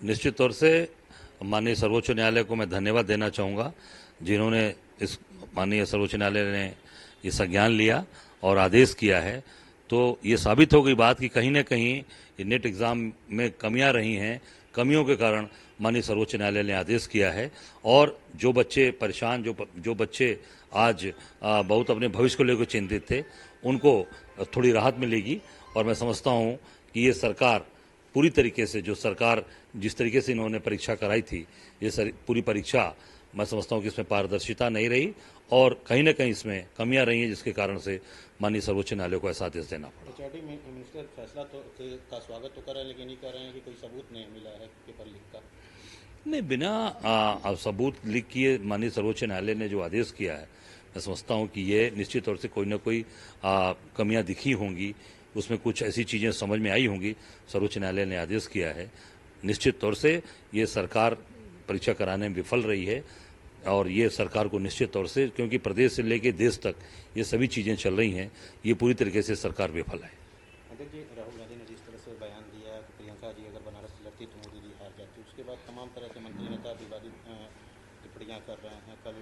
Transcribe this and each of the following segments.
निश्चित तौर से माननीय सर्वोच्च न्यायालय को मैं धन्यवाद देना चाहूँगा, जिन्होंने इस माननीय सर्वोच्च न्यायालय ने ये संज्ञान लिया और आदेश किया है। तो ये साबित हो गई बात कि कहीं न कहीं ये नेट एग्ज़ाम में कमियां रही हैं। कमियों के कारण माननीय सर्वोच्च न्यायालय ने आदेश किया है और जो बच्चे परेशान, जो बच्चे आज बहुत अपने भविष्य को लेकर चिंतित थे, उनको थोड़ी राहत मिलेगी। और मैं समझता हूँ कि ये सरकार पूरी तरीके से, जो सरकार जिस तरीके से इन्होंने परीक्षा कराई थी, ये पूरी परीक्षा मैं समझता हूँ कि इसमें पारदर्शिता नहीं रही और कहीं न कहीं इसमें कमियां रही हैं, जिसके कारण से माननीय सर्वोच्च न्यायालय को ऐसा आदेश देना पड़ा। एचआरडी मिनिस्टर फैसला का स्वागत तो कर रहे हैं, लेकिन ये कह रहे हैं कि कोई सबूत नहीं मिला है पेपर लीक का। नहीं, बिना सबूत लीक किए माननीय सर्वोच्च न्यायालय ने जो आदेश किया है, मैं समझता हूँ कि ये निश्चित तौर से कोई ना कोई कमियां दिखी होंगी, उसमें कुछ ऐसी चीज़ें समझ में आई होंगी। सर्वोच्च न्यायालय ने आदेश किया है। निश्चित तौर से ये सरकार परीक्षा कराने में विफल रही है और ये सरकार को निश्चित तौर से, क्योंकि प्रदेश से लेकर देश तक ये सभी चीज़ें चल रही हैं, ये पूरी तरीके से सरकार विफल है। अध्यक्ष जी, राहुल गांधी ने जिस तरह से बयान दिया कि प्रियंका जी अगर बनारस से लड़ती तो मोदी जी हार जाते, उसके बाद तमाम तरह से मंत्री नेता विवादित टिप्पणियाँ कर रहे हैं। कल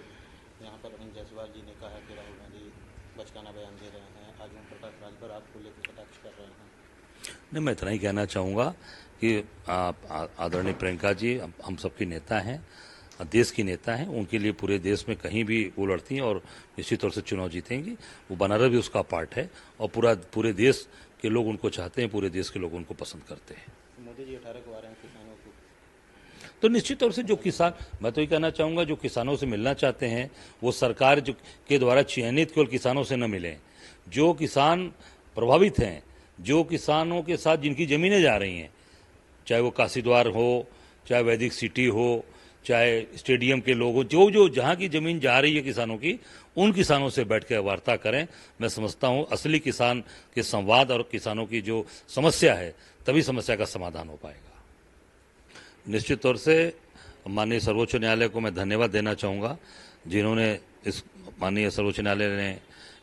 यहाँ पर अरविंद जायसवाल जी ने कहा कि राहुल गांधी बचकाना बयान दे रहे हैं। आज ओम प्रकाश राजभर आपको लेकर कटाक्ष कर रहे हैं। नहीं, मैं इतना ही कहना चाहूँगा कि आदरणीय प्रियंका जी हम सबकी नेता हैं, देश की नेता हैं। उनके लिए पूरे देश में कहीं भी वो लड़ती हैं और निश्चित तौर से चुनाव जीतेंगी। वो बनारस भी उसका पार्ट है और पूरे देश के लोग उनको चाहते हैं, पूरे देश के लोग उनको पसंद करते हैं। मोदी जी 18 को आ रहे हैं किसानों को, तो निश्चित तौर से जो किसान, मैं तो ये कहना चाहूँगा, जो किसानों से मिलना चाहते हैं वो सरकार के द्वारा चयनित केवल किसानों से न मिलें। जो किसान प्रभावित हैं, जो किसानों के साथ जिनकी ज़मीनें जा रही हैं, चाहे वो काशीद्वार हो, चाहे वैदिक सिटी हो, चाहे स्टेडियम के लोग हो, जो जहाँ की ज़मीन जा रही है किसानों की, उन किसानों से बैठ कर वार्ता करें। मैं समझता हूँ असली किसान के संवाद और किसानों की जो समस्या है, तभी समस्या का समाधान हो पाएगा। निश्चित तौर से माननीय सर्वोच्च न्यायालय को मैं धन्यवाद देना चाहूँगा, जिन्होंने इस माननीय सर्वोच्च न्यायालय ने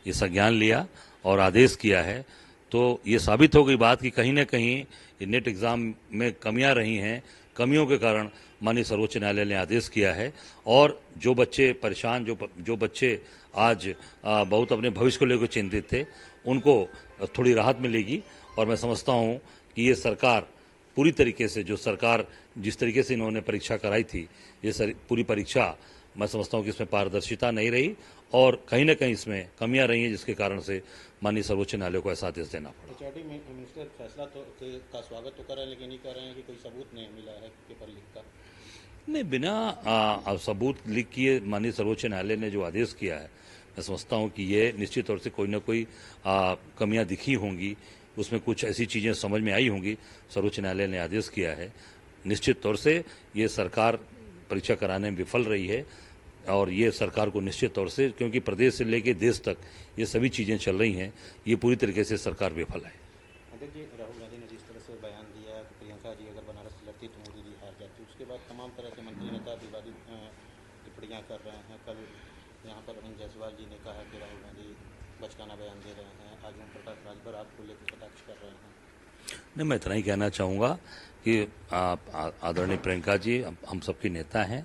ये संज्ञान लिया और आदेश किया है। तो ये साबित हो गई बात कि कहीं न कहीं ये नेट एग्ज़ाम में कमियां रही हैं। कमियों के कारण माननीय सर्वोच्च न्यायालय ने आदेश किया है और जो बच्चे परेशान, जो बच्चे आज बहुत अपने भविष्य को लेकर चिंतित थे, उनको थोड़ी राहत मिलेगी। और मैं समझता हूँ कि ये सरकार पूरी तरीके से, जो सरकार जिस तरीके से इन्होंने परीक्षा कराई थी, ये पूरी परीक्षा मैं समझता हूँ कि इसमें पारदर्शिता नहीं रही और कहीं न कहीं इसमें कमियां रही हैं, जिसके कारण से माननीय सर्वोच्च न्यायालय को ऐसा आदेश देना पड़ा। एचआरडी मिनिस्टर फैसला का स्वागत तो कर रहे हैं, लेकिन ये कह रहे हैं कि कोई सबूत नहीं मिला है पेपर लीक का। नहीं, बिना सबूत लीक किए माननीय सर्वोच्च न्यायालय ने जो आदेश किया है, मैं समझता हूँ कि ये निश्चित तौर से कोई ना कोई कमियां दिखी होंगी, उसमें कुछ ऐसी चीज़ें समझ में आई होंगी। सर्वोच्च न्यायालय ने आदेश किया है। निश्चित तौर से ये सरकार परीक्षा कराने में विफल रही है और ये सरकार को निश्चित तौर से, क्योंकि प्रदेश से लेकर देश तक ये सभी चीज़ें चल रही हैं, ये पूरी तरीके से सरकार विफल है। अध्यक्ष जी, राहुल गांधी ने जिस तरह से बयान दिया कि प्रियंका जी अगर बनारस से लड़ती तो मोदी जी हार जाते, उसके बाद तमाम तरह से मंत्री नेता विवादित टिप्पणियाँ कर रहे हैं। कल यहाँ पर अरविंद जायसवाल जी ने कहा कि राहुल गांधी बचकाना बयान दे रहे हैं। आज ओम प्रकाश राजभर आपको लेकर कटाक्ष कर रहे हैं। नहीं, मैं इतना ही कहना चाहूँगा कि आदरणीय प्रियंका जी हम सबकी नेता हैं,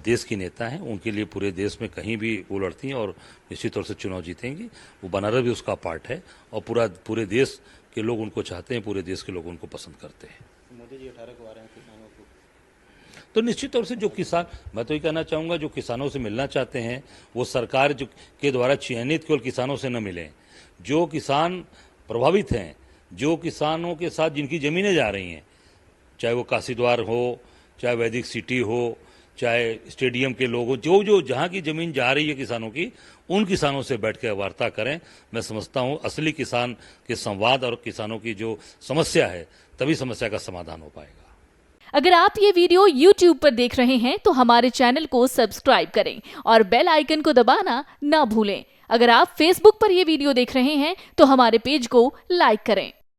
देश की नेता हैं। उनके लिए पूरे देश में कहीं भी वो लड़ती हैं और निश्चित तौर से चुनाव जीतेंगी। वो बनारस भी उसका पार्ट है और पूरे देश के लोग उनको चाहते हैं, पूरे देश के लोग उनको पसंद करते हैं। मोदी जी 18 को आ रहे हैं किसानों को, तो निश्चित तौर से जो किसान, मैं तो ये कहना चाहूँगा, जो किसानों से मिलना चाहते हैं वो सरकार के द्वारा चयनित केवल किसानों से न मिलें। जो किसान प्रभावित हैं, जो किसानों के साथ जिनकी ज़मीनें जा रही हैं, चाहे वो काशीद्वार हो, चाहे वैदिक सिटी हो, चाहे स्टेडियम के लोग हो, जो जहाँ की ज़मीन जा रही है किसानों की, उन किसानों से बैठ कर वार्ता करें। मैं समझता हूँ असली किसान के संवाद और किसानों की जो समस्या है, तभी समस्या का समाधान हो पाएगा। अगर आप ये वीडियो YouTube पर देख रहे हैं तो हमारे चैनल को सब्सक्राइब करें और बेल आइकन को दबाना ना भूलें। अगर आप Facebook पर ये वीडियो देख रहे हैं तो हमारे पेज को लाइक करें।